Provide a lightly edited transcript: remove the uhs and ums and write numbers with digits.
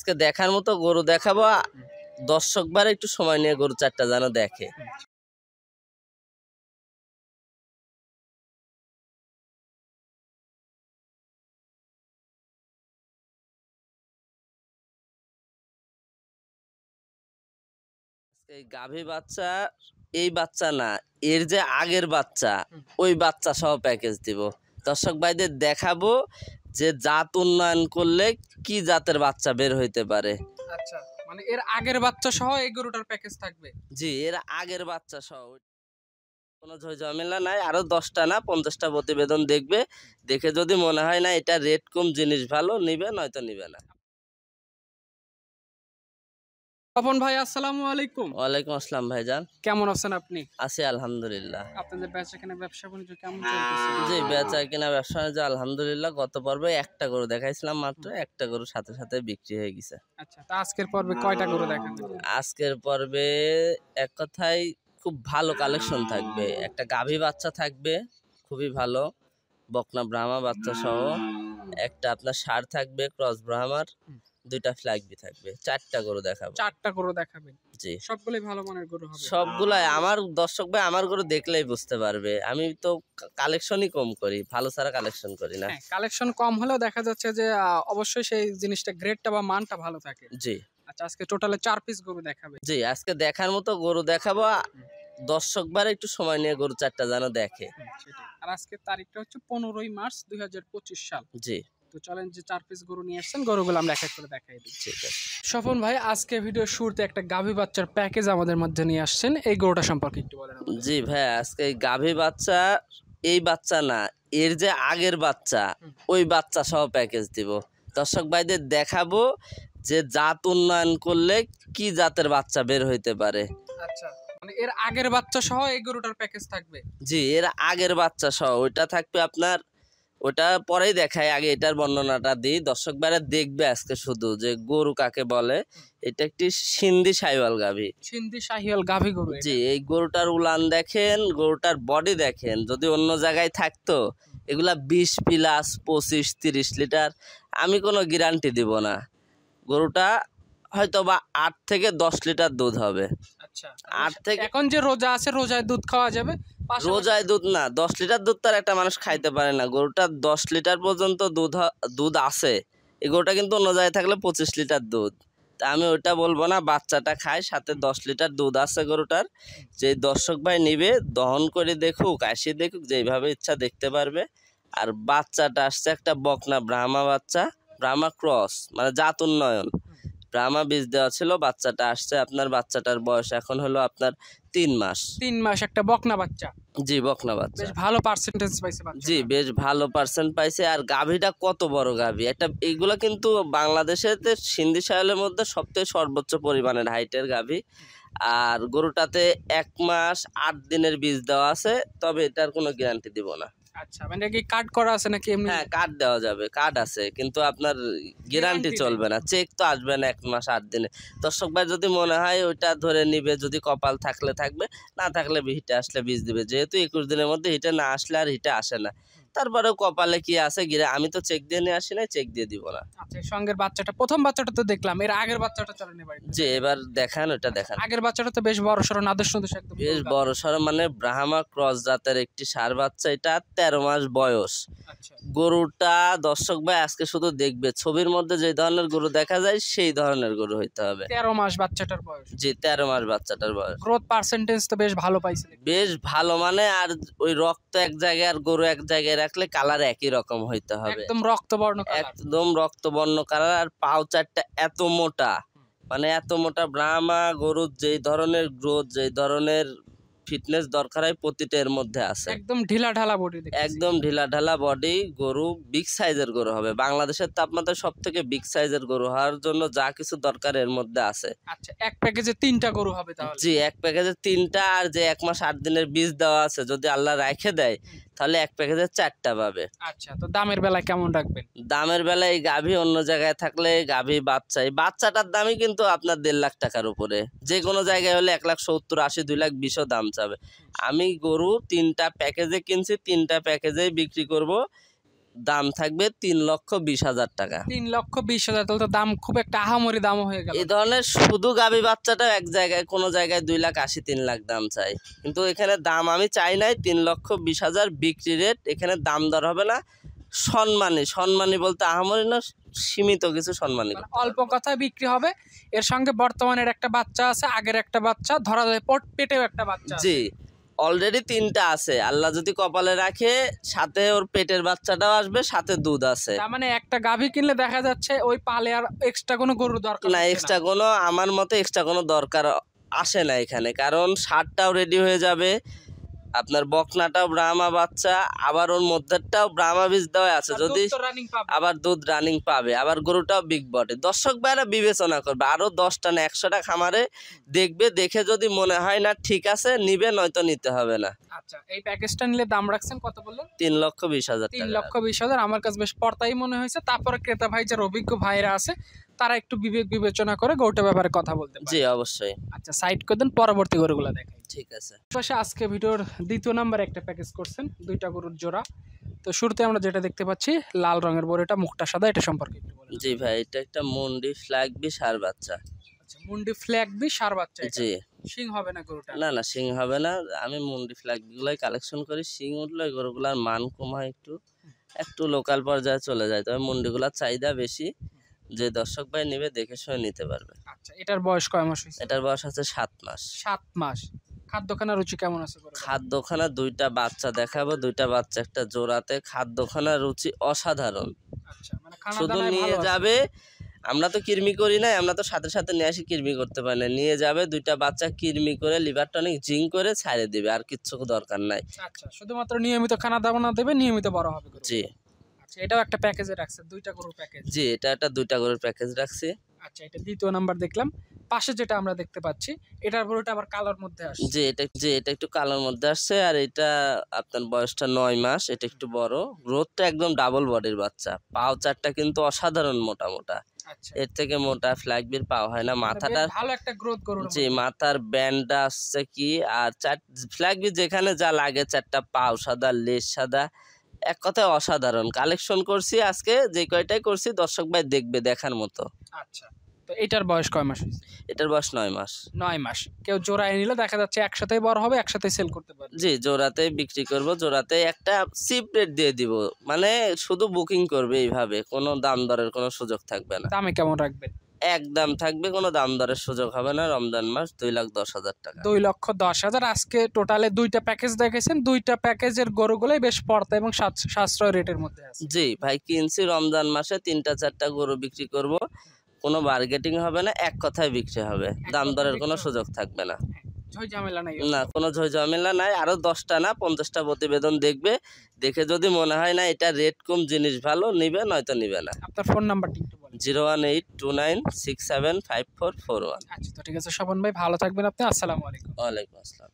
আজকে দেখার মতো গরু দেখাবো, দর্শকবার একটু সময় নিয়ে গরু চারটা যেন দেখে। এই গাভী বাচ্চা, এই বাচ্চা না, এর যে আগের বাচ্চা, ওই বাচ্চা সহ প্যাকেজ দিব। দর্শক ভাইদের দেখাবো যে জাত উন্নয়ন করলে কি জাতের বাচ্চা বের হইতে পারে। আচ্ছা, মানে এর আগের বাচ্চা সহ এই গরুটার প্যাকেজ থাকবে? জি, এর আগের বাচ্চা সহ। কোনো ঝামেলা নাই, আরো 10টা না 50টা প্রতিবেদন দেখবে, দেখে যদি মনে হয় না এটা রেট কম, জিনিস ভালো, নিবে, নয়তো নিবে না। তপন ভাই, আসসালামু আলাইকুম। ওয়ালাইকুম আসসালাম ভাইজান, কেমন আছেন আপনি? আছি আলহামদুলিল্লাহ। আপনাদের বেচাকেনা ব্যবসা বাণিজ্য কেমন চলতেছে? জি, বেচা কিনা ব্যবসা বাণিজ্য আলহামদুলিল্লাহ। গত পর্বে একটা গরু দেখাইছিলাম মাত্র, একটা গরুর সাথে সাথে বিক্রি হয়ে গেছে। আচ্ছা, তা আজকের পর্বে কয়টা গরু দেখাবেন? আজকের পর্বে এক কথায় খুব ভালো কালেকশন থাকবে। একটা গাভী বাচ্চা থাকবে খুবই ভালো, বকনা ব্রাহ্মা বাচ্চা সহ। একটা আপনার ষাঁড় থাকবে ক্রস ব্রাহ্মার, দুইটা ফ্ল্যাগবি থাকবে। 4টা গরু দেখাবো। 4টা গরু দেখাবেন? জি, সবগুলোই ভালো মানের গরু হবে? সবগুলাই আমার দর্শক ভাই আমার গরু দেখলেই বুঝতে পারবে। আমি তো কালেকশনই কম করি, ভালো ছাড়া কালেকশন করি না। হ্যাঁ, কালেকশন কম হলেও দেখা যাচ্ছে যে অবশ্যই সেই জিনিসটা গ্রেডটা বা মানটা ভালো থাকে। জি আচ্ছা, আজকে টোটালে 4 পিস গরু দেখাবে? জি, আজকে দেখার মতো গরু দেখাবো, দর্শকবার একটু সময় নিয়ে গরু চারটা যেন দেখে। সেটাই। আর আজকের তারিখটা হচ্ছে 15ই মার্চ 2025 সাল। জি, তো চলেন, যে 4 পিস গরু নিয়ে আসছেন, গরুগুলো আমরা এক এক করে দেখাই দিই। ঠিক আছে। স্বপন ভাই, আজকে ভিডিওর শুরুতে একটা গাভী বাচ্চার প্যাকেজ আমাদের মধ্যে নিয়ে আসছেন, এই গরুটা সম্পর্কে একটু বলেন আমাদের। জি ভাই, আজকে এই গাভী বাচ্চা, এই বাচ্চা না, এর যে আগের বাচ্চা, ওই বাচ্চা সহ প্যাকেজ দিব। দর্শক ভাইদের দেখাবো যে জাত উন্নয়ন করলে কি জাতের বাচ্চা বের হইতে পারে। আচ্ছা, মানে এর আগের বাচ্চা সহ এই গরুটার প্যাকেজ থাকবে? জি, এর আগের বাচ্চা সহ ওইটা থাকবে আপনার, ওটা পরেই দেখায়, আগে এটার বর্ণনাটা দিই। দর্শক ভাইরা দেখবে আজকে শুধু যে গরু কাকে বলে। এটা একটি সিন্ধি সাহিওয়াল গাভী। সিন্ধি শাহিওয়াল গাভী গরু? জি, এই গরুটার উলান দেখেন, গরুটার বডি দেখেন, যদি অন্য জায়গায় থাকতো এগুলা 20 প্লাস 25-30 লিটার, আমি কোনো গ্যারান্টি দিব না। গরুটা হয়তো বা 8 থেকে 10 লিটার দুধ হবে। আচ্ছা, 8 থেকে, এখন যে রোজা আছে, রোজায় দুধ খাওয়া যাবে? রোজায় দুধ না, 10 লিটার দুধ তার একটা মানুষ খাইতে পারে না। গরুটার 10 লিটার পর্যন্ত দুধ আছে। এই গরুটা কিন্তু অন্য জায়গায় থাকলে 25 লিটার দুধ। তা আমি ওইটা বলবো না, বাচ্চাটা খায়, সাথে 10 লিটার দুধ আছে গরুটার। যে দর্শক ভাই নিবে, দহন করে দেখুক, আসি দেখুক, যেইভাবে ইচ্ছা দেখতে পারবে। আর বাচ্চাটা আসছে একটা বকনা ব্রাহ্মা বাচ্চা, ব্রাহ্মা ক্রস, মানে জাত উন্নয়ন। ব্রাহ্মা বীজ দেওয়া ছিল, বাচ্চাটা আসছে আপনার, বাচ্চাটার বয়স এখন হলো আপনার 3 মাস। 3 মাস, একটা বকনা বাচ্চা? জি, বকনা বাচ্চা। বেশ ভালো পার্সেন্টেজ পাইছে বাচ্চা? জি, বেশ ভালো পার্সেন্ট পাইছে। আর গাভীটা কত বড় গাভী, একটা এইগুলা কিন্তু বাংলাদেশের সিন্ধি সাহেলের মধ্যে সবথেকে সর্বোচ্চ পরিমাণের হাইটের গাভী। আর গরুটাতে 1 মাস 8 দিনের বীজ দেওয়া আছে, তবে এটার কোনো গ্যারান্টি দিব না। আচ্ছা, মানে কি কার্ড করা আছে নাকি এমনি? হ্যাঁ, কার্ড দেওয়া যাবে, কার্ড আছে, কিন্তু আপনার গ্যারান্টি চলবে না, চেক তো আসবে না 1 মাস 8 দিনে। দর্শক ভাই যদি মনে হয় ওইটা ধরে নিবে, যদি কপাল থাকলে থাকবে, না থাকলে হিটে আসলে বীজ দিবে। যেহেতু 21 দিনের মধ্যে হিটে না আসলে আর হিটে আসে না, তারপরেও কপালে কি আছে গিরে, আমি তো চেক দিয়ে নিয়ে আসি না, চেক দিয়ে দিব না। আচ্ছা, সঙ্গের বাচ্চাটা, প্রথম বাচ্চাটা তো দেখলাম, এর আগের বাচ্চাটা চলেন এবার। যে এবার দেখান, ওটা দেখান। আগের বাচ্চাটা তো বেশ বড় সড়ো, নাদুস নুদুস একদম, বেশ বড় সড়ো, মানে ব্রাহ্মা ক্রস জাতের একটি ষাঁড় বাচ্চা। এটা 13 মাস বয়স। আচ্ছা, গরুটা দর্শক ভাই আজকে শুধু দেখবে, ছবির মধ্যে যে ধরনের গরু দেখা যায় সেই ধরনের গরু হইতে হবে। 13 মাস বাচ্চাটার বয়স? জি, 13 মাস বাচ্চাটার বয়স। গ্রোথ পার্সেন্টেজ তো বেশ ভালো পাইছে? বেশ ভালো, মানে আর ওই রক্ত এক জায়গায় আর গরু এক জায়গায় রাখলে কালার একই রকম হইতে হবে, একদম রক্তবর্ণ কালার? একদম রক্তবর্ণ কালার। আর পাও চারটা এত মোটা, মানে এত মোটা। ব্রাহ্মা গরুর যেই ধরনের গ্রোথ, যেই ধরনের ফিটনেস দরকার হয়, প্রতিটা এর মধ্যে আছে। একদম ঢিলা ঢালা বডি? একদম ঢিলা ঢালা বডি। গরু বিগ সাইজের গরু হবে, বাংলাদেশের তাপমাত্রা সব থেকে বিগ সাইজের গরু হওয়ার জন্য যা কিছু দরকার এর মধ্যে আছে। আচ্ছা, এক প্যাকেজে 3টা গরু হবে তাহলে? জি, এক প্যাকেজে 3টা, আর যে 1 মাস 8 দিনের বীজ দেওয়া আছে, যদি আল্লাহ রাখে দেয় তাহলে এক প্যাকেজে 4টা পাবে। আচ্ছা, তো দামের বেলায় কেমন রাখবেন? দামের বেলায় এই গাভী অন্য জায়গায় থাকলে, গাভী বাচ্চা, এই বাচ্চাটার দামই কিন্তু আপনার 1.5 লাখ টাকার উপরে। যে কোনো জায়গায় হলে 1,70,80, 2,20,000 দাম চাবে। আমি গরু 3টা প্যাকেজে কিনছি, 3টা প্যাকেজেই বিক্রি করব। দাম থাকবে 3,20,000 টাকা। 3,20,000, তাহলে তো দাম খুব একটা আহামরি দাম হয়ে গেল। এই ধরনের শুধু গাভী বাচ্চাটা এক জায়গায় কোনো জায়গায় 2,80,000 3,00,000 দাম চাই, কিন্তু এখানে দাম আমি চাই নাই। 3,20,000 বিক্রি রেট, এখানে দাম দর হবে না। সম্মানী বলতে আহামরি না, সীমিত কিছু সম্মানী, মানে অল্প কথায় বিক্রি হবে। এর সঙ্গে বর্তমানের একটা বাচ্চা আছে, আগের একটা বাচ্চা, ধরা যায় পেটেও একটা বাচ্চা আছে। জি অলরেডি 3টা আছে, আল্লাহ যদি কপালে রাখে সাথে ওর পেটের বাচ্চাটাও আসবে, সাথে দুধ আছে। তার মানে একটা গাভী কিনলে দেখা যাচ্ছে ওই পালে আর এক্সট্রা কোনো গরুর দরকার না, এক্সট্রা কোনো, আমার মতে এক্সট্রা কোনো দরকার আসে না এখানে, কারণ সারটাও রেডি হয়ে যাবে, আপনার বকনাটাও ব্রাহ্মা বাচ্চা, আবার ওর মধ্যেরটাও ব্রাহ্মা বীজ দেওয়া আছে, যদি আবার দুধ রানিং পাবে, আবার গরুটাও বিগ বটে। দর্শক ভাইরা বিবেচনা করবে, আরো 10টা না 100টা খামারে দেখবে, দেখে যদি মনে হয় না ঠিক আছে নিবে, নয়তো নিতে হবে না। আচ্ছা, এই প্যাকেজটা নিলে দাম রাখছেন কত বললেন? 3,20,000 টাকা। 3,20,000 আমার কাছে বেশ পর্তাই মনে হয়েছে। তারপরে ক্রেতা ভাই যারা অভিজ্ঞ ভাইরা আছে তারা একটু বিবেচনা করে গরুটা ব্যাপারে কথা বলতে পারে। জি অবশ্যই। আচ্ছা, সাইড করে দেন, পরবর্তী গরুগুলো দেখাই। ঠিক আছে। পাশে আজকে ভিডিওর 2য় নাম্বার একটা প্যাকেজ করছেন, 2টা গরুর জোড়া। তো শুরুতে আমরা যেটা দেখতে পাচ্ছি লাল রঙের বড়, এটা মুখটা সাদা, এটা সম্পর্কে একটু বলেন। জি ভাই, এটা একটা মুন্ডি ফ্ল্যাগবি সার বাচ্চা। আচ্ছা, মুন্ডি ফ্ল্যাগ বি সার বাচ্চা। জি। সিং হবে না গরুটা? না না, শিং হবে না। আমি মুন্ডি ফ্ল্যাগগুলাই কালেকশন করি, শিং উঠলে গরুগুলার মান কম হয়, একটু লোকাল পর্যায়ে চলে যায়, তবে মুন্ডিগুলার চাহিদা বেশি। যে দর্শক ভাই নেবে দেখে শুনে নিতে পারবে। আচ্ছা, এটার বয়স কয় মাস হয়েছে? এটার বয়স আছে 7 মাস। 7 মাস। খাদ্যখানা রুচি কেমন আছে গরুটার? খাদ্যখানা 2টা বাচ্চা দেখাবো, 2টা বাচ্চা একটা জোড়াতে। খাদ্যখানা রুচি অসাধারণ। আচ্ছা, মানে খানা শুধু দানায় নিয়ে ভালো আছে। যাবে, আমরা তো কৃমি করি না, আমরা তো সাথে সাথে নিয়ে আসি, কৃমি করতে পারি না। নিয়ে যাবে 2টা বাচ্চা কৃমি করে লিভার টনিক জিঙ্ক করে ছাড়ে দিবে, আর কিচ্ছু দরকার নাই। আচ্ছা, শুধুমাত্র নিয়মিত খানা দানা দেবে, নিয়মিত বড় হবে গরু। জি। আচ্ছা, এটাও একটা প্যাকেজে রাখছে, 2টা গরুর প্যাকেজ। জি, এটা একটা 2টা গরুর প্যাকেজ রাখছি। আচ্ছা, এটা 2য় নাম্বার দেখলাম। পাশে যেটা আমরা দেখতে পাচ্ছি এটার গরুটা আবার কালোর মধ্যে আসছে। জি, এটা একটু কালোর মধ্যে আসছে, আর এটা আপনার বয়সটা 9 মাস। এটা একটু বড়, গ্রোথটা একদম ডাবল বডির বাচ্চা। পাও চারটা কিন্তু অসাধারণ মোটা মোটা, আচ্ছা, এর থেকে মোটা ফ্ল্যাগবির পাও হয় না। মাথাটা বেশ ভালো একটা গ্রোথ গরুর। জি, মাথার ব্যান্ডটা আসছে কি, আর ফ্ল্যাগবি যেখানে যা লাগে, 4টা পাও সাদা, লেজ সাদা, এক কথায় অসাধারণ। কালেকশন করছি আজকে, যে কয়টাই করছি দর্শক ভাই দেখবে, দেখার মতো। আচ্ছা, তো এটার বয়স কয় মাস হয়েছে? এটার বয়স 9 মাস। 9 মাস। কেউ জোড়ায় নিলে দেখা যাচ্ছে একসাথেই বড় হবে, একসাথে সেল করতে পারবে। জি, জোড়াতে বিক্রি করব, জোড়াতে একটা চিপ রেট দিয়ে দিব, মানে শুধু বুকিং করবে এইভাবে, কোনো দাম দরের কোনো সুযোগ থাকবে না। দামে কেমন রাখবেন? একদম থাকবে, কোনো দাম দরের সুযোগ হবে না। রমজান মাস, 2,10,000 টাকা। 2,10,000। আজকে টোটালে 2টা প্যাকেজ দেখেছেন, 2টা প্যাকেজের গরুগুলোই বেশ পড়তা এবং সাশ্রয় রেটের মধ্যে আছে। জি ভাই, কিনছি রমজান মাসে 3টা 4টা গরু বিক্রি করব, কোনো বার্গেটিং হবে না, এক কথায় বিক্রি হবে, দাম দরের কোনো সুযোগ থাকবে না। ঝই ঝামেলা নাই। না, কোনো ঝই ঝামেলা নাই। আরো 10টা না 50টা প্রতিবেদন দেখবে, দেখে যদি মনে হয় না এটা রেট কম, জিনিস ভালো, নিবে, নয়তো নিবে না। আপনার ফোন নাম্বারটি একটু বলেন। 01829675441। আচ্ছা, তো ঠিক আছে স্বপন ভাই, ভালো থাকবেন আপনি। আসসালামু আলাইকুম। ওয়ালাইকুম আসসালাম।